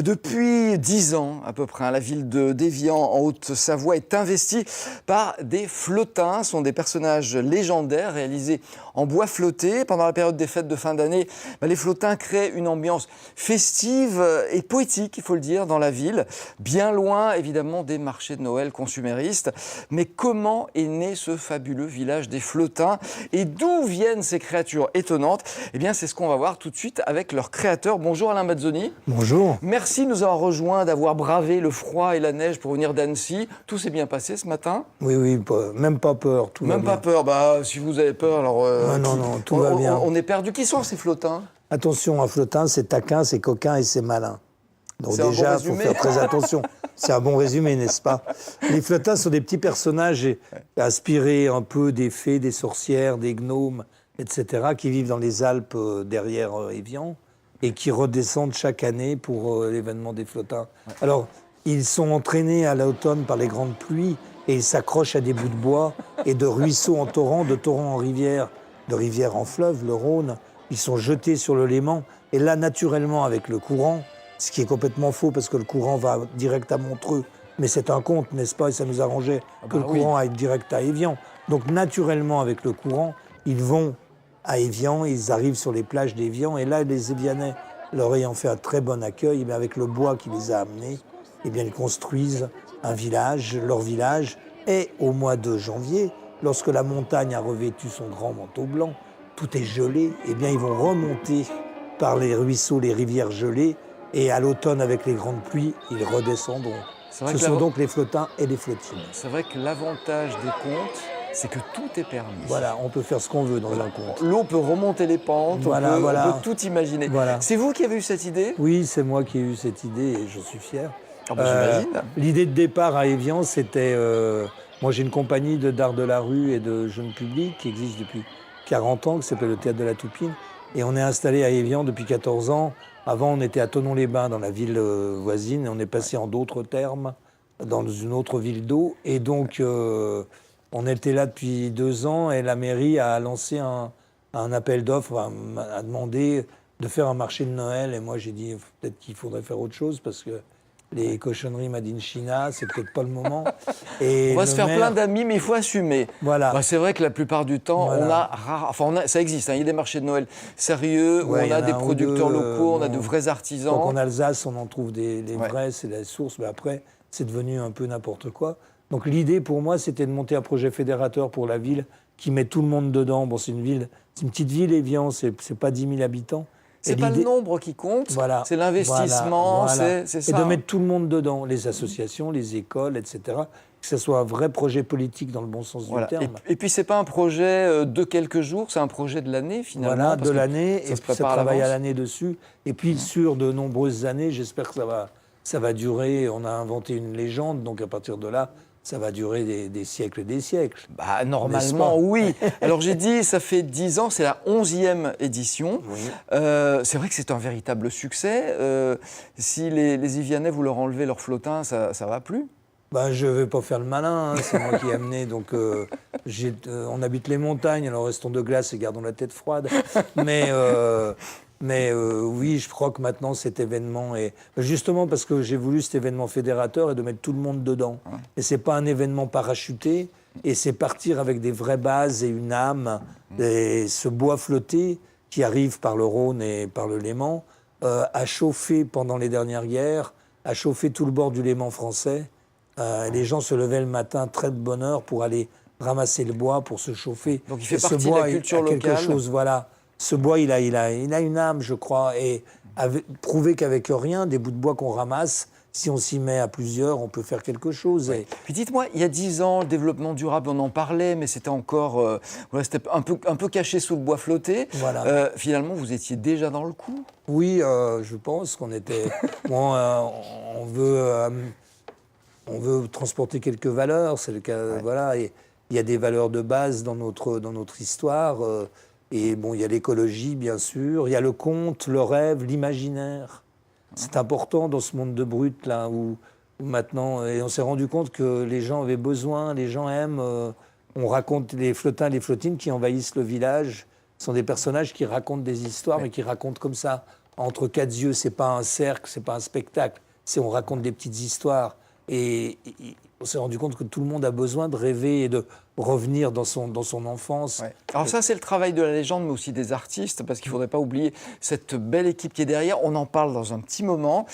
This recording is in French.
Depuis 10 ans à peu près, la ville d'Évian en Haute-Savoie est investie par des flottins. Ce sont des personnages légendaires réalisés en bois flotté. Pendant la période des fêtes de fin d'année, les flottins créent une ambiance festive et poétique, il faut le dire, dans la ville. Bien loin, évidemment, des marchés de Noël consuméristes. Mais comment est né ce fabuleux village des flottins et d'où viennent ces créatures étonnantes? Eh bien, c'est ce qu'on va voir tout de suite avec leur créateur. Bonjour Alain Mazzoni. Bonjour. Merci de nous avoir rejoints, d'avoir bravé le froid et la neige pour venir d'Annecy. Tout s'est bien passé ce matin? Oui, même pas peur. Tout même va pas bien. peur. Si vous avez peur, alors... Non, tout va bien. On est perdu. Qui sont ces flottins? Attention, un flottin, c'est taquin, c'est coquin et c'est malin. Donc c'est déjà, il faut faire très attention. C'est un bon résumé, n'est-ce pas? Les flottins sont des petits personnages inspirés un peu des fées, des sorcières, des gnomes, etc., qui vivent dans les Alpes derrière Évian et qui redescendent chaque année pour l'événement des flottins. Ouais. Alors, ils sont entraînés à l'automne par les grandes pluies et ils s'accrochent à des bouts de bois et de ruisseaux en torrent, de torrent en rivière, de rivière en fleuve, le Rhône. Ils sont jetés sur le Léman et là, naturellement, avec le courant, ce qui est complètement faux parce que le courant va direct à Montreux, mais c'est un conte, n'est-ce pas? Et ça nous arrangeait que le courant aille direct à Évian. Donc, naturellement, avec le courant, ils vont à Évian, ils arrivent sur les plages d'Évian, et là, les Évianais, leur ayant fait un très bon accueil, mais avec le bois qui les a amenés, eh bien, ils construisent un village, leur village, et au mois de janvier, lorsque la montagne a revêtu son grand manteau blanc, tout est gelé, eh bien, ils vont remonter par les ruisseaux, les rivières gelées, et à l'automne, avec les grandes pluies, ils redescendront. Ce sont donc les flottins et les flottines. C'est vrai que l'avantage des contes, c'est que tout est permis. Voilà, on peut faire ce qu'on veut dans un conte. L'eau peut remonter les pentes, on peut tout imaginer. Voilà. C'est vous qui avez eu cette idée? Oui, c'est moi qui ai eu cette idée et je suis fier. J'imagine. L'idée de départ à Évian, c'était... moi, j'ai une compagnie d'art de la rue et de jeunes publics qui existe depuis 40 ans, qui s'appelle le Théâtre de la Toupine. Et on est installé à Évian depuis 14 ans. Avant, on était à Thonon-les-Bains, dans la ville voisine, et on est passé en d'autres termes, dans une autre ville d'eau. Et donc, on était là depuis 2 ans, et la mairie a lancé un appel d'offres, a demandé de faire un marché de Noël. Et moi, j'ai dit, peut-être qu'il faudrait faire autre chose, parce que les cochonneries made in China, c'est peut-être pas le moment. Et on va se faire plein d'amis, mais il faut assumer. Voilà. C'est vrai que la plupart du temps, ça existe. Il y a des marchés de Noël sérieux, où on a des producteurs locaux, on a de vrais artisans. Donc en Alsace, on en trouve les vrais, c'est la source. Mais après, c'est devenu un peu n'importe quoi. Donc l'idée pour moi, c'était de monter un projet fédérateur pour la ville qui met tout le monde dedans. Bon, c'est une petite ville, Évian, c'est pas 10 000 habitants. C'est pas le nombre qui compte, c'est l'investissement, c'est ça. Et de mettre tout le monde dedans, les associations, les écoles, etc. Que ce soit un vrai projet politique dans le bon sens du terme. Et puis, c'est pas un projet de quelques jours, c'est un projet de l'année, finalement. Voilà, de l'année, et puis ça travaille à l'année dessus. Et puis, sur de nombreuses années, j'espère que ça va durer. On a inventé une légende, donc à partir de là, ça va durer des siècles et des siècles. Normalement, oui. Alors j'ai dit, ça fait 10 ans, c'est la 11e édition. Oui. C'est vrai que c'est un véritable succès. Si les Évianais, vous leur enlevez leur flottin, ça va plus? Je ne vais pas faire le malin, c'est moi qui ai amené. Donc, on habite les montagnes, alors restons de glace et gardons la tête froide. Mais oui, je crois que maintenant cet événement est... Justement parce que j'ai voulu cet événement fédérateur et de mettre tout le monde dedans. Et ce n'est pas un événement parachuté, et c'est partir avec des vraies bases et une âme. Et ce bois flotté qui arrive par le Rhône et par le Léman a chauffé pendant les dernières guerres, a chauffé tout le bord du Léman français. Les gens se levaient le matin très de bonne heure pour aller ramasser le bois, pour se chauffer. Donc il fait partie de la culture locale. Quelque chose, voilà. Ce bois, il a une âme, je crois, et prouver qu'avec rien, des bouts de bois qu'on ramasse, si on s'y met à plusieurs, on peut faire quelque chose. Ouais. Puis dites-moi, il y a 10 ans, le développement durable, on en parlait, mais c'était encore c'était un peu caché sous le bois flotté. Voilà. Finalement, vous étiez déjà dans le coup? Oui, je pense qu'on était... Bon, on veut transporter quelques valeurs, c'est le cas, voilà. Et il y a des valeurs de base dans notre histoire. Et bon, il y a l'écologie, bien sûr. Il y a le conte, le rêve, l'imaginaire. C'est important dans ce monde de brut, là, où maintenant... Et on s'est rendu compte que les gens avaient besoin, les gens aiment... on raconte les flottins et les flottines qui envahissent le village. Ce sont des personnages qui racontent des histoires, mais qui racontent comme ça, entre quatre yeux, c'est pas un cercle, c'est pas un spectacle, on raconte des petites histoires. Et on s'est rendu compte que tout le monde a besoin de rêver et de revenir dans son enfance. Ouais. Alors ça, c'est le travail de la légende, mais aussi des artistes, parce qu'il ne faudrait pas oublier cette belle équipe qui est derrière. On en parle dans un petit moment.